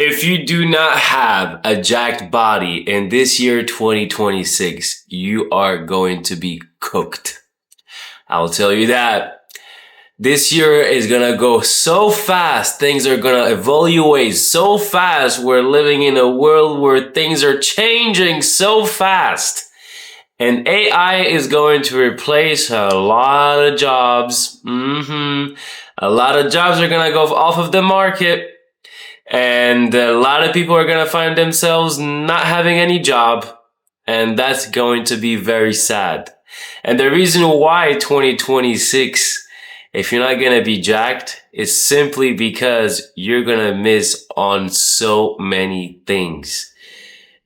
If you do not have a jacked body in this year 2026, you are going to be cooked. I'll tell you that. This year is gonna go so fast. Things are gonna evaluate so fast. We're living in a world where things are changing so fast. And AI is going to replace a lot of jobs. A lot of jobs are gonna go off of the market. And a lot of people are going to find themselves not having any job. And that's going to be very sad. And the reason why 2026, if you're not going to be jacked, is simply because you're going to miss on so many things.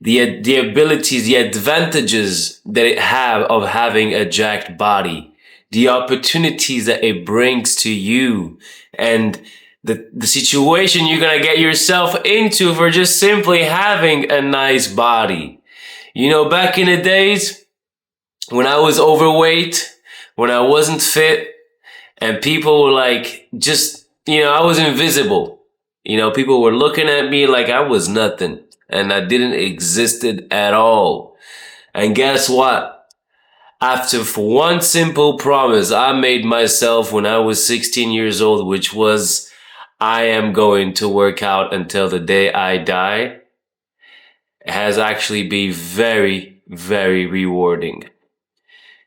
The abilities, the advantages that it have of having a jacked body, the opportunities that it brings to you, and the situation you're going to get yourself into for just simply having a nice body. You know, back in the days when I was overweight, when I wasn't fit, and people were like, I was invisible. You know, people were looking at me like I was nothing and I didn't existed at all. And guess what? After one simple promise I made myself when I was 16 years old, which was, I am going to work out until the day I die, has actually been very, very rewarding.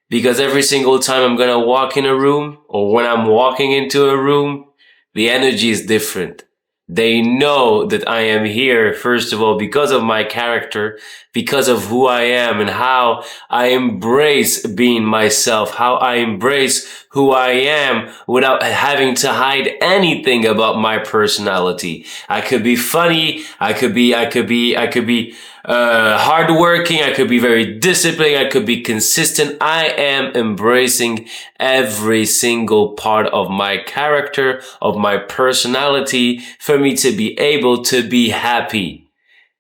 Because every single time I'm going to walk in a room, or when I'm walking into a room, the energy is different. They know that I am here, first of all, because of my character, because of who I am and how I embrace being myself, how I embrace who I am without having to hide anything about my personality. I could be funny. I could be hardworking. I could be very disciplined. I could be consistent. I am embracing every single part of my character, of my personality, for me to be able to be happy.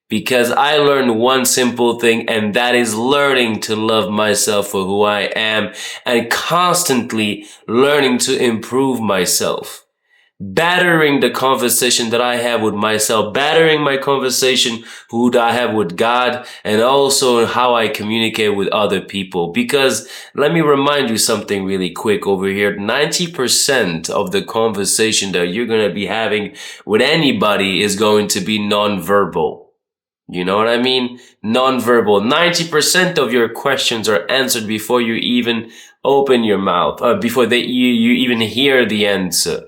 Because I learned one simple thing, and that is learning to love myself for who I am and constantly learning to improve myself. Battering the conversation that I have with myself, battering my conversation who I have with God, and also how I communicate with other people. Because let me remind you something really quick over here. 90% of the conversation that you're going to be having with anybody is going to be nonverbal. You know what I mean? Nonverbal. 90% of your questions are answered before you even open your mouth, before you even hear the answer.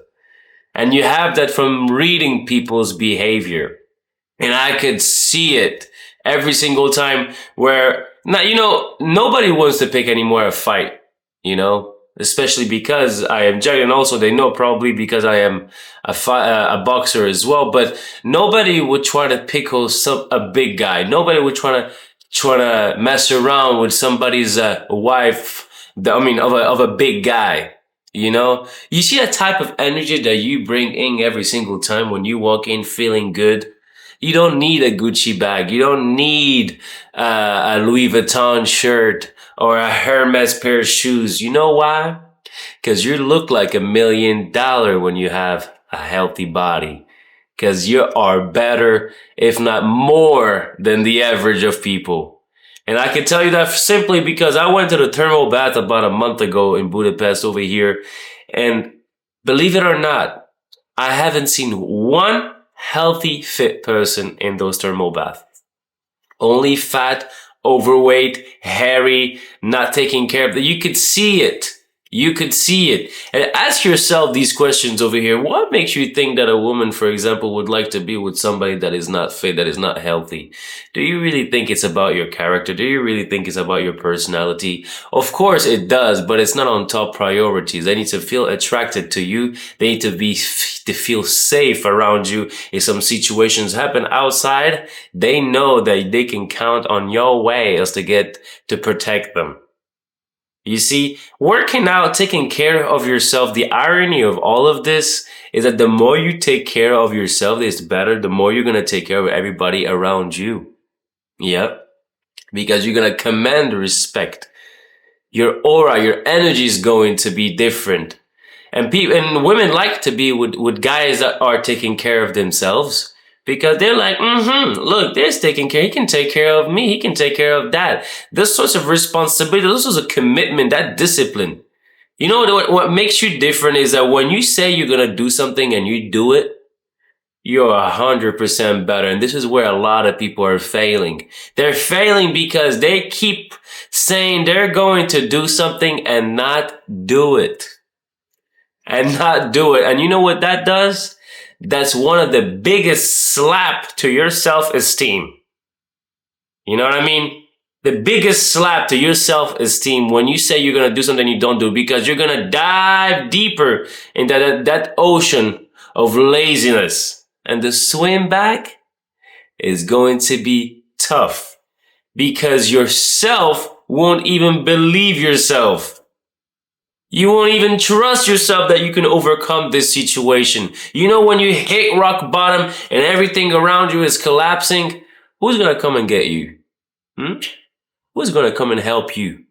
And you have that from reading people's behavior. And I could see it every single time where, nobody wants to pick anymore a fight, especially because I am jacked, and also they know probably because I am a boxer as well. But nobody would try to pickle a big guy. Nobody would try to mess around with somebody's wife. Of a big guy. You see that type of energy that you bring in every single time when you walk in feeling good. You don't need a Gucci bag. You don't need a Louis Vuitton shirt or a Hermes pair of shoes. You know why? Because you look like $1 million when you have a healthy body. Because you are better, if not more, than the average of people. And I can tell you that simply because I went to the thermal bath about a month ago in Budapest over here. And believe it or not, I haven't seen one healthy, fit person in those thermal baths. Only fat, overweight, hairy, not taking care of them. You could see it. You could see it. And ask yourself these questions over here. What makes you think that a woman, for example, would like to be with somebody that is not fit, that is not healthy? Do you really think it's about your character? Do you really think it's about your personality? Of course it does, but it's not on top priorities. They need to feel attracted to you. They need to feel safe around you. If some situations happen outside, they know that they can count on your ways to protect them. You see, working out, taking care of yourself, the irony of all of this is that the more you take care of yourself, it's better, the more you're going to take care of everybody around you. Yep. Because you're going to command respect. Your aura, your energy is going to be different. And women like to be with guys that are taking care of themselves. Because they're like, look, there's taking care. He can take care of me. He can take care of that. This sorts of responsibility, this is a commitment, that discipline. You know what makes you different is that when you say you're going to do something and you do it, you're 100% better. And this is where a lot of people are failing. They're failing because they keep saying they're going to do something and not do it. And not do it. And you know what that does? That's one of the biggest slap to your self-esteem. You know what I mean? The biggest slap to your self-esteem when you say you're going to do something you don't do, because you're going to dive deeper into that ocean of laziness. And the swim back is going to be tough because yourself won't even believe yourself. You won't even trust yourself that you can overcome this situation. You know, when you hit rock bottom and everything around you is collapsing, who's going to come and get you? Who's going to come and help you?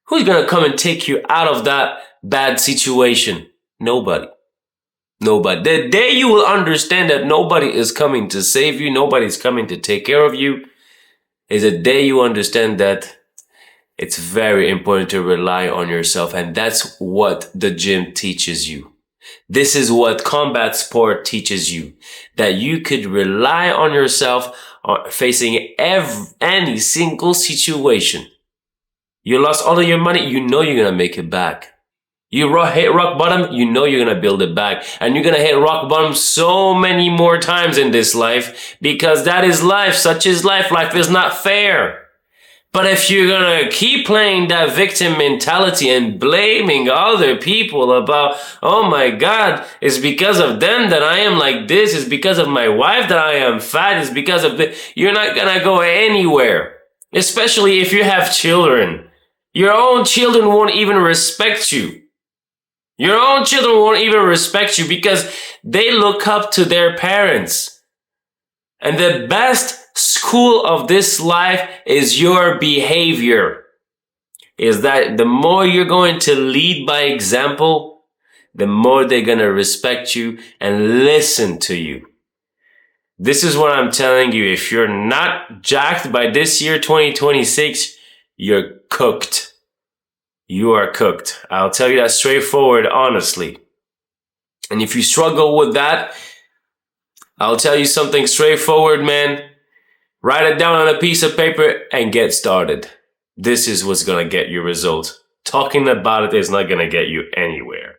Who's going to come and take you out of that bad situation? Nobody. Nobody. The day you will understand that nobody is coming to save you, nobody's coming to take care of you, is the day you understand that it's very important to rely on yourself. And that's what the gym teaches you. This is what combat sport teaches you, that you could rely on yourself facing any single situation. You lost all of your money, you know you're going to make it back. You hit rock bottom, you know you're going to build it back. And you're going to hit rock bottom so many more times in this life, because that is life. Such is life. Life is not fair. But if you're going to keep playing that victim mentality and blaming other people about, oh my God, it's because of them that I am like this. It's because of my wife that I am fat. It's because of this. You're not going to go anywhere, especially if you have children. Your own children won't even respect you. Your own children won't even respect you because they look up to their parents. And the best school of this life is your behavior. Is that the more you're going to lead by example, the more they're going to respect you and listen to you. This is what I'm telling you. If you're not jacked by this year, 2026, you're cooked. You are cooked. I'll tell you that straightforward, honestly. And if you struggle with that, I'll tell you something straightforward, man. Write it down on a piece of paper and get started. This is what's going to get you results. Talking about it is not going to get you anywhere.